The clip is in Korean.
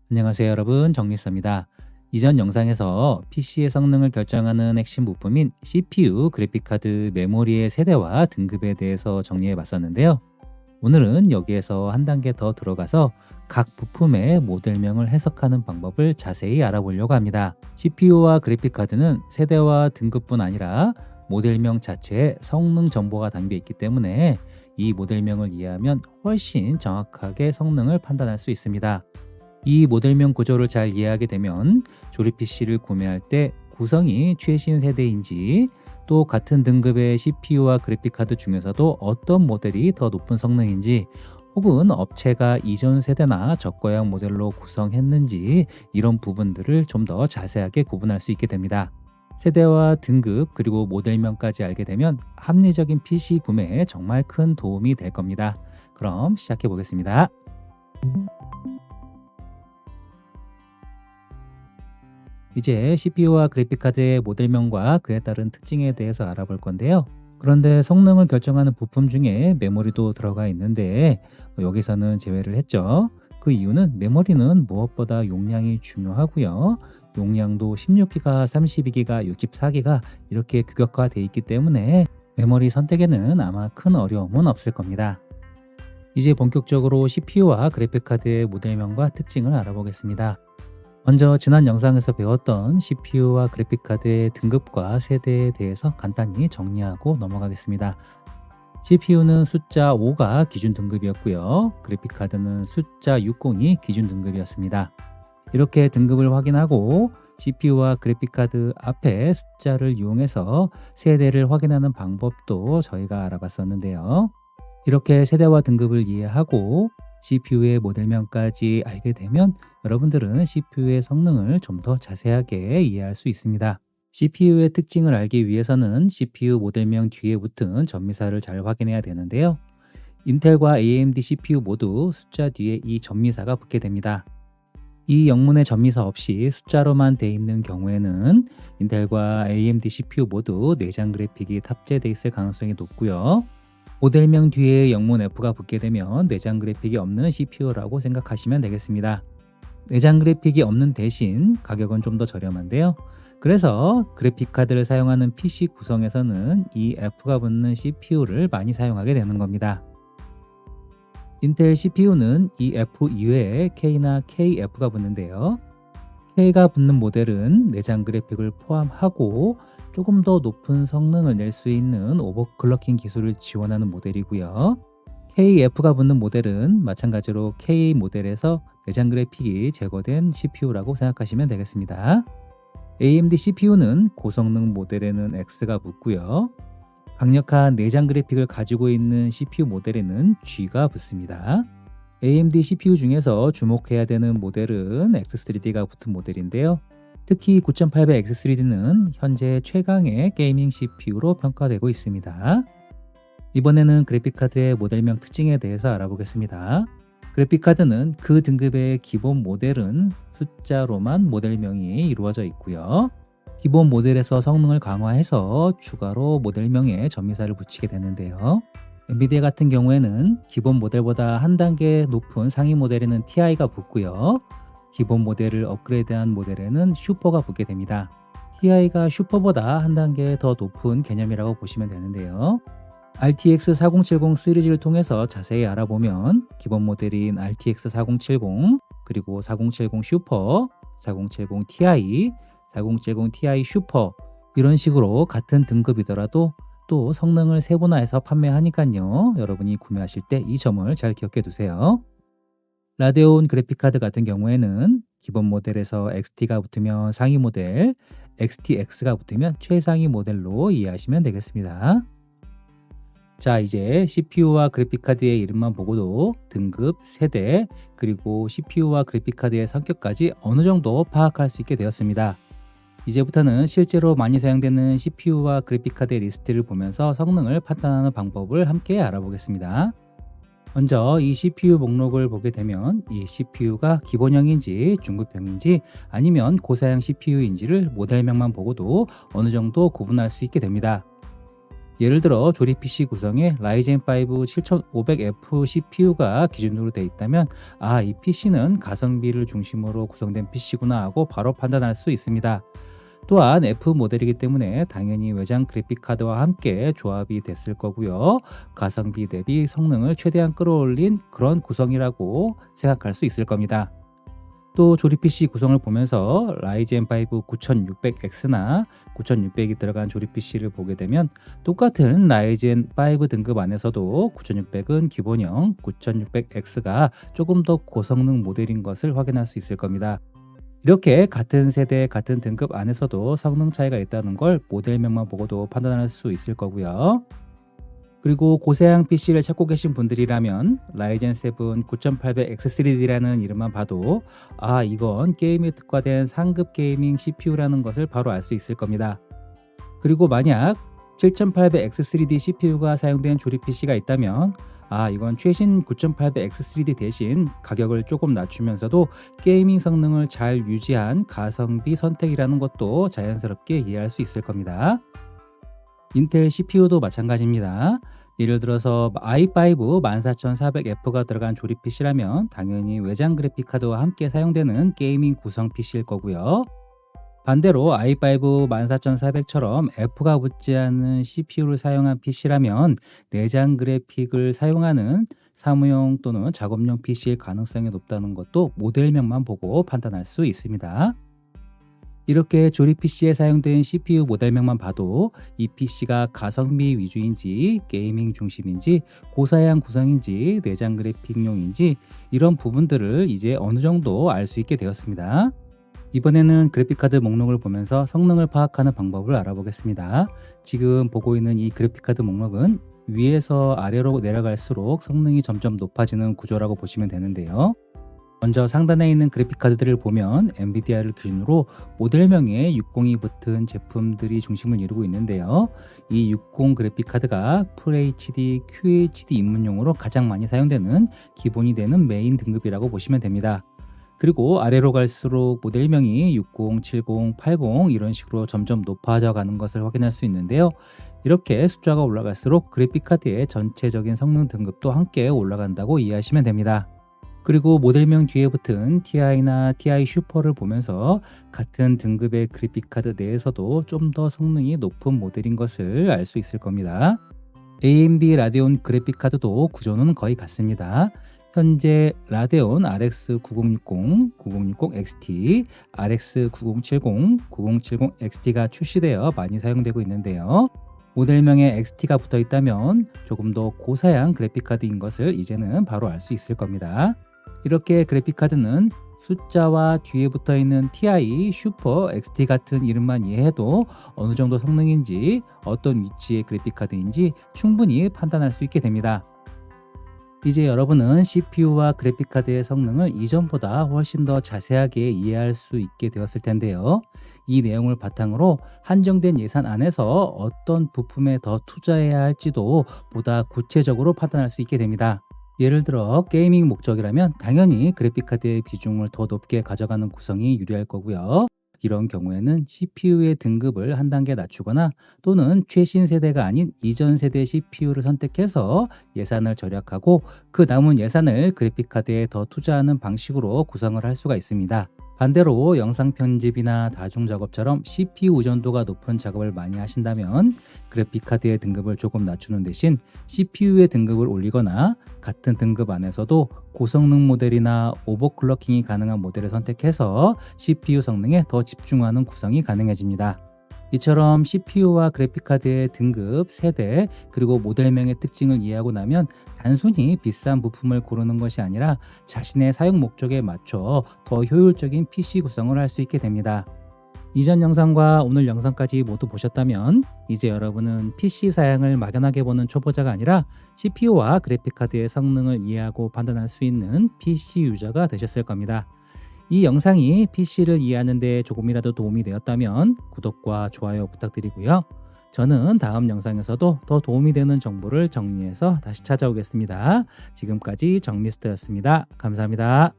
안녕하세요 여러분, 정리스입니다. 이전 영상에서 PC의 성능을 결정하는 핵심 부품인 CPU, 그래픽카드, 메모리의 세대와 등급에 대해서 정리해 봤었는데요. 오늘은 여기에서 한 단계 더 들어가서 각 부품의 모델명을 해석하는 방법을 자세히 알아보려고 합니다. CPU와 그래픽카드는 세대와 등급뿐 아니라 모델명 자체에 성능 정보가 담겨 있기 때문에 이 모델명을 이해하면 훨씬 정확하게 성능을 판단할 수 있습니다. 이 모델명 구조를 잘 이해하게 되면 조립 PC를 구매할 때 구성이 최신 세대인지, 또 같은 등급의 CPU와 그래픽카드 중에서도 어떤 모델이 더 높은 성능인지, 혹은 업체가 이전 세대나 저가형 모델로 구성했는지, 이런 부분들을 좀 더 자세하게 구분할 수 있게 됩니다. 세대와 등급 그리고 모델명까지 알게 되면 합리적인 PC 구매에 정말 큰 도움이 될 겁니다. 그럼 시작해 보겠습니다. 이제 CPU와 그래픽카드의 모델명과 그에 따른 특징에 대해서 알아볼 건데요. 그런데 성능을 결정하는 부품 중에 메모리도 들어가 있는데 여기서는 제외를 했죠. 그 이유는 메모리는 무엇보다 용량이 중요하고요. 용량도 16기가, 32기가, 64기가 이렇게 규격화되어 있기 때문에 메모리 선택에는 아마 큰 어려움은 없을 겁니다. 이제 본격적으로 CPU와 그래픽카드의 모델명과 특징을 알아보겠습니다. 먼저 지난 영상에서 배웠던 CPU와 그래픽카드의 등급과 세대에 대해서 간단히 정리하고 넘어가겠습니다. CPU는 숫자 5가 기준 등급이었고요. 그래픽카드는 숫자 60이 기준 등급이었습니다. 이렇게 등급을 확인하고 CPU와 그래픽카드 앞에 숫자를 이용해서 세대를 확인하는 방법도 저희가 알아봤었는데요. 이렇게 세대와 등급을 이해하고 CPU의 모델명까지 알게 되면 여러분들은 CPU의 성능을 좀 더 자세하게 이해할 수 있습니다. CPU의 특징을 알기 위해서는 CPU 모델명 뒤에 붙은 전미사를 잘 확인해야 되는데요. 인텔과 AMD CPU 모두 숫자 뒤에 이 전미사가 붙게 됩니다. 이 영문의 전미사 없이 숫자로만 돼 있는 경우에는 인텔과 AMD CPU 모두 내장 그래픽이 탑재돼 있을 가능성이 높고요. 모델명 뒤에 영문 F가 붙게 되면 내장 그래픽이 없는 CPU라고 생각하시면 되겠습니다. 내장 그래픽이 없는 대신 가격은 좀 더 저렴한데요. 그래서 그래픽카드를 사용하는 PC 구성에서는 이 F가 붙는 CPU를 많이 사용하게 되는 겁니다. 인텔 CPU는 이 F 이외에 K나 KF가 붙는데요. K가 붙는 모델은 내장 그래픽을 포함하고 조금 더 높은 성능을 낼 수 있는 오버클럭킹 기술을 지원하는 모델이고요. KF가 붙는 모델은 마찬가지로 K 모델에서 내장 그래픽이 제거된 CPU라고 생각하시면 되겠습니다. AMD CPU는 고성능 모델에는 X가 붙고요. 강력한 내장 그래픽을 가지고 있는 CPU 모델에는 G가 붙습니다. AMD CPU 중에서 주목해야 되는 모델은 X3D가 붙은 모델인데요. 특히 9800X3D는 현재 최강의 게이밍 CPU로 평가되고 있습니다. 이번에는 그래픽카드의 모델명 특징에 대해서 알아보겠습니다. 그래픽카드는 그 등급의 기본 모델은 숫자로만 모델명이 이루어져 있고요. 기본 모델에서 성능을 강화해서 추가로 모델명에 전미사를 붙이게 되는데요. 엔비디아 같은 경우에는 기본 모델보다 한 단계 높은 상위 모델에는 TI가 붙고요. 기본 모델을 업그레이드한 모델에는 슈퍼가 붙게 됩니다. TI가 슈퍼보다 한 단계 더 높은 개념이라고 보시면 되는데요. RTX 4070 시리즈를 통해서 자세히 알아보면 기본 모델인 RTX 4070, 그리고 4070 슈퍼, 4070 Ti, 4070 Ti 슈퍼 이런 식으로 같은 등급이더라도 또 성능을 세분화해서 판매하니까요. 여러분이 구매하실 때 이 점을 잘 기억해 두세요. 라데온 그래픽카드 같은 경우에는 기본 모델에서 XT가 붙으면 상위 모델, XTX가 붙으면 최상위 모델로 이해하시면 되겠습니다. 자, 이제 CPU와 그래픽카드의 이름만 보고도 등급, 세대, 그리고 CPU와 그래픽카드의 성격까지 어느 정도 파악할 수 있게 되었습니다. 이제부터는 실제로 많이 사용되는 CPU와 그래픽카드의 리스트를 보면서 성능을 판단하는 방법을 함께 알아보겠습니다. 먼저 이 CPU 목록을 보게 되면 이 CPU가 기본형인지 중급형인지 아니면 고사양 CPU인지를 모델명만 보고도 어느 정도 구분할 수 있게 됩니다. 예를 들어 조립 PC 구성에 라이젠 5 7500F CPU가 기준으로 되어 있다면 이 PC는 가성비를 중심으로 구성된 PC구나 하고 바로 판단할 수 있습니다. 또한 F 모델이기 때문에 당연히 외장 그래픽카드와 함께 조합이 됐을 거고요. 가성비 대비 성능을 최대한 끌어올린 그런 구성이라고 생각할 수 있을 겁니다. 또 조립 PC 구성을 보면서 라이젠 5 9600X나 9600이 들어간 조립 PC를 보게 되면 똑같은 라이젠 5 등급 안에서도 9600은 기본형, 9600X가 조금 더 고성능 모델인 것을 확인할 수 있을 겁니다. 이렇게 같은 세대, 같은 등급 안에서도 성능 차이가 있다는 걸 모델명만 보고도 판단할 수 있을 거고요. 그리고 고사양 PC를 찾고 계신 분들이라면 라이젠 7 9800X3D라는 이름만 봐도 이건 게임에 특화된 상급 게이밍 CPU라는 것을 바로 알 수 있을 겁니다. 그리고 만약 7800X3D CPU가 사용된 조립 PC가 있다면 이건 최신 9800X3D 대신 가격을 조금 낮추면서도 게이밍 성능을 잘 유지한 가성비 선택이라는 것도 자연스럽게 이해할 수 있을 겁니다. 인텔 CPU도 마찬가지입니다. 예를 들어서 i5 14400F가 들어간 조립 PC라면 당연히 외장 그래픽카드와 함께 사용되는 게이밍 구성 PC일 거고요. 반대로 i5 14400처럼 F가 붙지 않는 CPU를 사용한 PC라면 내장 그래픽을 사용하는 사무용 또는 작업용 PC일 가능성이 높다는 것도 모델명만 보고 판단할 수 있습니다. 이렇게 조립 PC에 사용된 CPU 모델명만 봐도 이 PC가 가성비 위주인지 게이밍 중심인지 고사양 구성인지 내장 그래픽용인지 이런 부분들을 이제 어느 정도 알 수 있게 되었습니다. 이번에는 그래픽카드 목록을 보면서 성능을 파악하는 방법을 알아보겠습니다. 지금 보고 있는 이 그래픽카드 목록은 위에서 아래로 내려갈수록 성능이 점점 높아지는 구조라고 보시면 되는데요. 먼저 상단에 있는 그래픽카드들을 보면 엔비디아를 기준으로 모델명에 60이 붙은 제품들이 중심을 이루고 있는데요. 이 60 그래픽카드가 FHD, QHD 입문용으로 가장 많이 사용되는 기본이 되는 메인 등급이라고 보시면 됩니다. 그리고 아래로 갈수록 모델명이 60, 70, 80 이런 식으로 점점 높아져 가는 것을 확인할 수 있는데요. 이렇게 숫자가 올라갈수록 그래픽카드의 전체적인 성능 등급도 함께 올라간다고 이해하시면 됩니다. 그리고 모델명 뒤에 붙은 TI나 TI 슈퍼를 보면서 같은 등급의 그래픽카드 내에서도 좀 더 성능이 높은 모델인 것을 알 수 있을 겁니다. AMD 라데온 그래픽카드도 구조는 거의 같습니다. 현재 라데온 RX 9060, 9060 XT, RX 9070, 9070 XT가 출시되어 많이 사용되고 있는데요. 모델명에 XT가 붙어 있다면 조금 더 고사양 그래픽카드인 것을 이제는 바로 알 수 있을 겁니다. 이렇게 그래픽카드는 숫자와 뒤에 붙어있는 TI, 슈퍼, XT 같은 이름만 이해해도 어느 정도 성능인지 어떤 위치의 그래픽카드인지 충분히 판단할 수 있게 됩니다. 이제 여러분은 CPU와 그래픽카드의 성능을 이전보다 훨씬 더 자세하게 이해할 수 있게 되었을 텐데요. 이 내용을 바탕으로 한정된 예산 안에서 어떤 부품에 더 투자해야 할지도 보다 구체적으로 판단할 수 있게 됩니다. 예를 들어 게이밍 목적이라면 당연히 그래픽카드의 비중을 더 높게 가져가는 구성이 유리할 거고요. 이런 경우에는 CPU의 등급을 한 단계 낮추거나 또는 최신 세대가 아닌 이전 세대 CPU를 선택해서 예산을 절약하고 그 남은 예산을 그래픽카드에 더 투자하는 방식으로 구성을 할 수가 있습니다. 반대로 영상 편집이나 다중 작업처럼 CPU 의존도가 높은 작업을 많이 하신다면 그래픽카드의 등급을 조금 낮추는 대신 CPU의 등급을 올리거나 같은 등급 안에서도 고성능 모델이나 오버클럭킹이 가능한 모델을 선택해서 CPU 성능에 더 집중하는 구성이 가능해집니다. 이처럼 CPU와 그래픽카드의 등급, 세대, 그리고 모델명의 특징을 이해하고 나면 단순히 비싼 부품을 고르는 것이 아니라 자신의 사용 목적에 맞춰 더 효율적인 PC 구성을 할 수 있게 됩니다. 이전 영상과 오늘 영상까지 모두 보셨다면 이제 여러분은 PC 사양을 막연하게 보는 초보자가 아니라 CPU와 그래픽카드의 성능을 이해하고 판단할 수 있는 PC 유저가 되셨을 겁니다. 이 영상이 PC를 이해하는 데 조금이라도 도움이 되었다면 구독과 좋아요 부탁드리고요. 저는 다음 영상에서도 더 도움이 되는 정보를 정리해서 다시 찾아오겠습니다. 지금까지 정미스터였습니다. 감사합니다.